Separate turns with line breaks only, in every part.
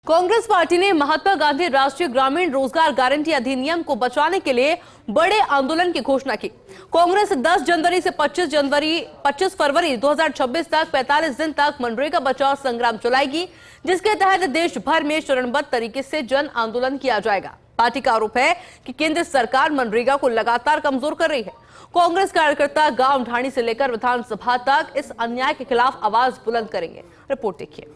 Congress party ने महात्मा गांधी राष्ट्रीय ग्रामीण रोजगार गारंटी अधिनियम को बचाने के लिए बड़े आंदोलन की घोषणा की। कांग्रेस 10 जनवरी से 25 फरवरी 2026 तक 45 दिन तक मनरेगा बचाओ संग्राम चलाएगी, जिसके तहत देश भर में चरणबद्ध तरीके से जन आंदोलन किया जाएगा। पार्टी का आरोप है कि केंद्र सरकार मनरेगा को लगातार कमजोर कर रही है। कांग्रेस कार्यकर्ता गांव ढाणी से लेकर विधानसभा तक इस अन्याय के खिलाफ आवाज बुलंद करेंगे। रिपोर्ट देखिए।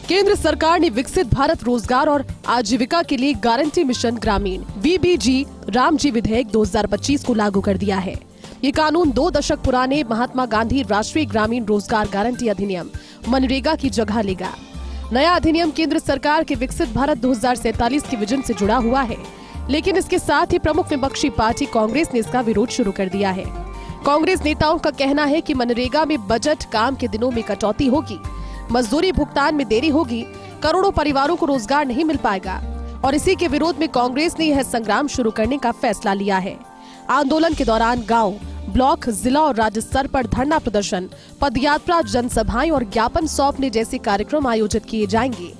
केंद्र सरकार ने विकसित भारत रोजगार और आजीविका के लिए गारंटी मिशन ग्रामीण VBG रामजी विधेयक 2025 को लागू कर दिया है। ये कानून 2 दशक पुराने महात्मा गांधी राष्ट्रीय ग्रामीण रोजगार गारंटी अधिनियम मनरेगा की जगह लेगा। नया अधिनियम केंद्र सरकार के विकसित भारत 2047 के विजन से जुड़ा हुआ है, लेकिन इसके साथ ही प्रमुख विपक्षी पार्टी कांग्रेस ने इसका विरोध शुरू कर दिया है। कांग्रेस नेताओं का कहना है कि मनरेगा में बजट काम के दिनों में कटौती होगी, मजदूरी भुगतान में देरी होगी, करोड़ों परिवारों को रोजगार नहीं मिल पाएगा और इसी के विरोध में कांग्रेस ने यह संग्राम शुरू करने का फैसला लिया है। आंदोलन के दौरान गांव, ब्लॉक, जिला और राज्य स्तर पर धरना प्रदर्शन, पदयात्रा, जनसभाएं और ज्ञापन सौंपने जैसे कार्यक्रम आयोजित किए जाएंगे।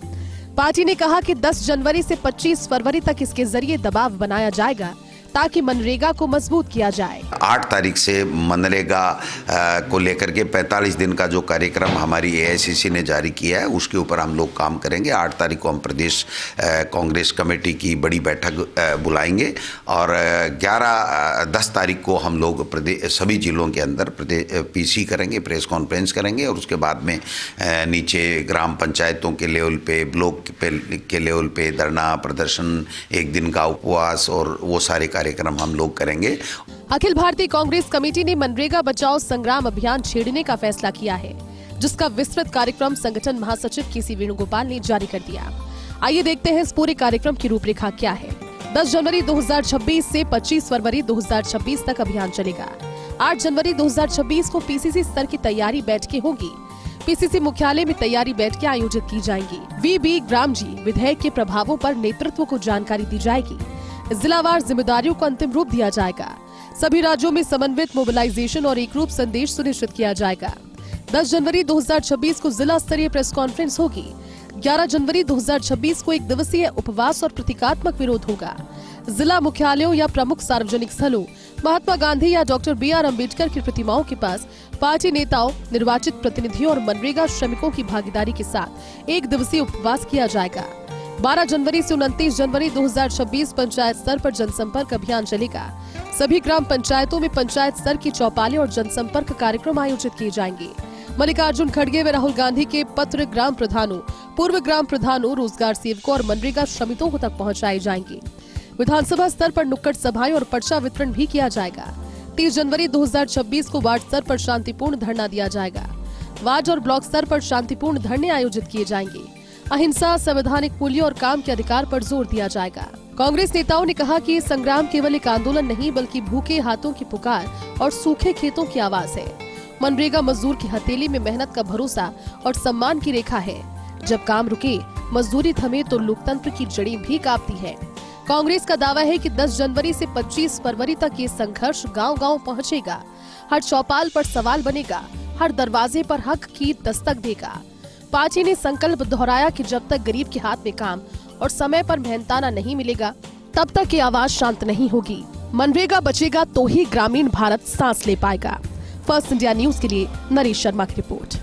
पार्टी ने कहा कि 10 जनवरी से 25 फरवरी तक इसके जरिए दबाव बनाया जाएगा ताकि मनरेगा को मजबूत किया जाए।
8 तारीख से मनरेगा को लेकर के 45 दिन का जो कार्यक्रम हमारी AICC ने जारी किया है, उसके ऊपर हम लोग काम करेंगे। 8 तारीख को हम प्रदेश कांग्रेस कमेटी की बड़ी बैठक बुलाएंगे और 10 तारीख को हम लोग प्रदेश सभी जिलों के अंदर PC करेंगे, प्रेस कॉन्फ्रेंस करेंगे और उसके बाद में नीचे ग्राम पंचायतों के लेवल पे, ब्लॉक के लेवल पे धरना प्रदर्शन, 1 दिन का उपवास और वो सारे कार्यक्रम हम लोग करेंगे।
अखिल भारतीय कांग्रेस कमेटी ने मनरेगा बचाओ संग्राम अभियान छेड़ने का फैसला किया है, जिसका विस्तृत कार्यक्रम संगठन महासचिव KC वेणुगोपाल ने जारी कर दिया। आइए देखते हैं इस पूरे कार्यक्रम की रूपरेखा क्या है। 10 जनवरी 2026 से 25 फरवरी 2026 तक अभियान चलेगा। 8 जनवरी 2026 को PCC स्तर की तैयारी बैठकें होंगी। PCC मुख्यालय में तैयारी बैठकें आयोजित की जाएंगी। VB रामजी विधेयक के प्रभावों पर नेतृत्व को जानकारी दी जाएगी। जिलावार जिम्मेदारियों को अंतिम रूप दिया जाएगा। सभी राज्यों में समन्वित मोबिलाइजेशन और एक रूप संदेश सुनिश्चित किया जाएगा। 10 जनवरी 2026 को जिला स्तरीय प्रेस कॉन्फ्रेंस होगी। 11 जनवरी 2026 को 1 दिवसीय उपवास और प्रतीकात्मक विरोध होगा। जिला मुख्यालयों या प्रमुख सार्वजनिक स्थलों, महात्मा गांधी या डॉक्टर BR अम्बेडकर की प्रतिमाओं के पास पार्टी नेताओं, निर्वाचित प्रतिनिधियों और मनरेगा श्रमिकों की भागीदारी के साथ 1 दिवसीय उपवास किया जाएगा। 12 जनवरी से 29 जनवरी 2026 पंचायत स्तर पर जनसंपर्क अभियान चलेगा। सभी ग्राम पंचायतों में पंचायत स्तर की चौपालें और जनसंपर्क कार्यक्रम आयोजित किए जाएंगे। मल्लिकार्जुन खड़गे व राहुल गांधी के पत्र ग्राम प्रधानों, पूर्व ग्राम प्रधानों, रोजगार सेवकों और मनरेगा श्रमिकों तक पहुँचाए जाएंगे। विधानसभा स्तर पर नुक्कड़ सभाएं और पर्चा वितरण भी किया जाएगा। 30 जनवरी 2026 को वार्ड स्तर पर शांतिपूर्ण धरना दिया जाएगा। वार्ड और ब्लॉक स्तर पर शांतिपूर्ण धरने आयोजित किए जाएंगे। अहिंसा, संवैधानिक मूल्यों और काम के अधिकार पर जोर दिया जाएगा। कांग्रेस नेताओं ने कहा कि ये संग्राम केवल एक आंदोलन नहीं, बल्कि भूखे हाथों की पुकार और सूखे खेतों की आवाज है। मनरेगा मजदूर की हथेली में मेहनत का भरोसा और सम्मान की रेखा है। जब काम रुके, मजदूरी थमे तो लोकतंत्र की जड़ी भी कांपती है। कांग्रेस का दावा है कि 10 जनवरी से 25 फरवरी तक ये संघर्ष गांव-गांव पहुंचेगा। हर चौपाल पर सवाल बनेगा, हर दरवाजे पर हक की दस्तक देगा। पार्टी ने संकल्प दोहराया कि जब तक गरीब के हाथ में काम और समय पर मेहनताना नहीं मिलेगा, तब तक ये आवाज शांत नहीं होगी। मनरेगा बचेगा तो ही ग्रामीण भारत सांस ले पाएगा। फर्स्ट इंडिया न्यूज के लिए नरेश शर्मा की रिपोर्ट।